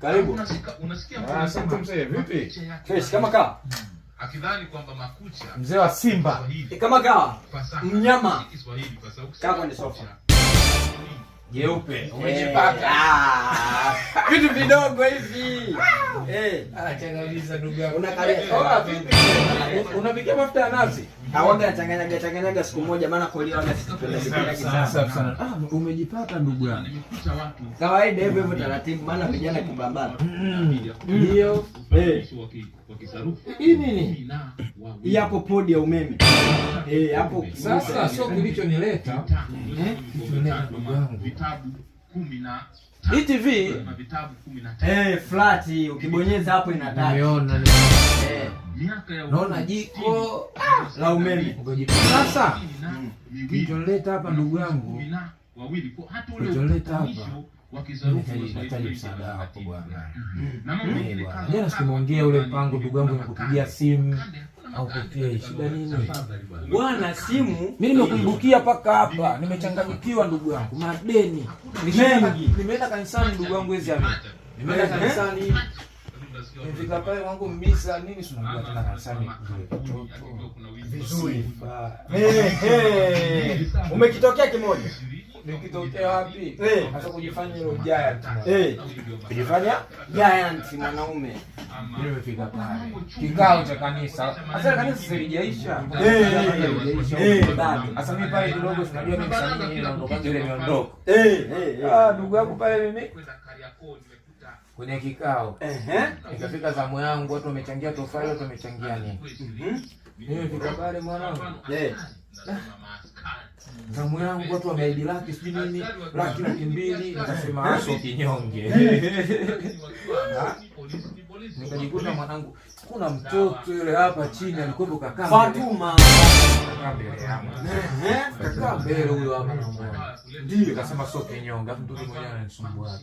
Karibu. Unasikia asante mzee, vipi? Fresh kama kaa. Akidhani kwamba makucha Mzee wa Simba. Kama kaa. Mnyama. Kama ni sofa. Jeupe. Umejipata. Vitu vidogo hivi. Changawiza ndugu yangu. Unakalia. Unapikia mafuta ya nazi? Hawaga changanyaga siku moja maana kolia waga sipenda sana. Umejipata ndugu yangu. Kawaida hivyo taratibu maana vijana kibambana. Ndio. Hii nini? Hii hapo podi ya umeme. Hapo sasa sio kilichonileta. Vitabu 10 hii TV na vitabu 15. Flat ukibonyeza hapo inataka. Nimeona Miaka ya naona jiko la umeme. Sasa kilichonileta hapa ndugu yangu. Wawili kwa hata ule kilichonileta hapa wakizarufia msaada hapo bwana. Jana sikumwongea ule mpango ndugu yangu nikupigia simu au kutia shida nini? Bwana simu mimi nimekumbukia paka hapa, nimechanganyikiwa ndugu yangu. Madeni. Nimeenda kanisani ndugu yangu hizi hapo. Nimeenda kanisani. Nifika pale wangu mmisa nini sunajua tena kanisani vizuri. Umekitokea kimoja. Nikitokea wapi? Hata kujifanya ile giant. Kujifanya giant mwanaume. Nimefika pale. Kikao cha kanisa. Hata kanisa silijaisha. Sasa mimi pale kidogo tunajua mimi msanii naondoka ile miondoko. Ndugu yangu pale mimi kwenye kikao. Nikafika zamu yangu, watu wamechangia tofali, watu wamechangia nini. Nimefika pale mwanangu. Zamu yangu watu wameidi laki sijui nini, laki 200, nikasema aso kinyonge. Nikajikuta mwanangu kuna mtoto yule hapa chini alikuwa kakaa Fatuma. Mbele yangu. Kakaa mbele huyo hapa namuona. Ndio nikasema sio kinyonge, afu mtoto mwenyewe ananisumbua.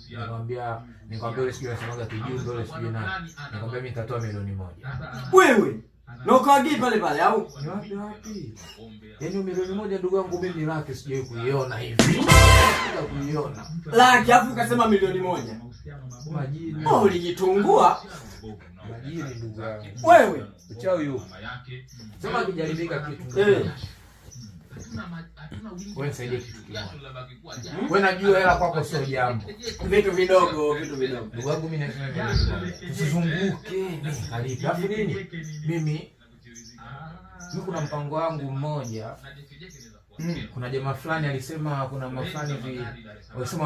Nikamwambia ile sijui anasemaga kijumbe ile sijui nani. Nikamwambia mimi nitatoa milioni 1. Wewe na ukawagi pale au? Ni wapi? Yaani milioni 1 ndugu yangu mimi laki sijui kuiona hivi. Sija kuiona. Laki afu ukasema milioni 1. Majini. Ulijitungua. Majini ndugu yangu. Wewe uchao yupo. Sema kijaribika kitu. Wewe nisaidie kitu kimoja. Wewe najua hela kwako sio jambo. Vitu vidogo. Ndugu wangu mimi nasema usizunguke. Karibu. Alafu nini? Mimi kuna mpango wangu mmoja. Kuna jamaa fulani alisema kuna mafani hivi. Walisema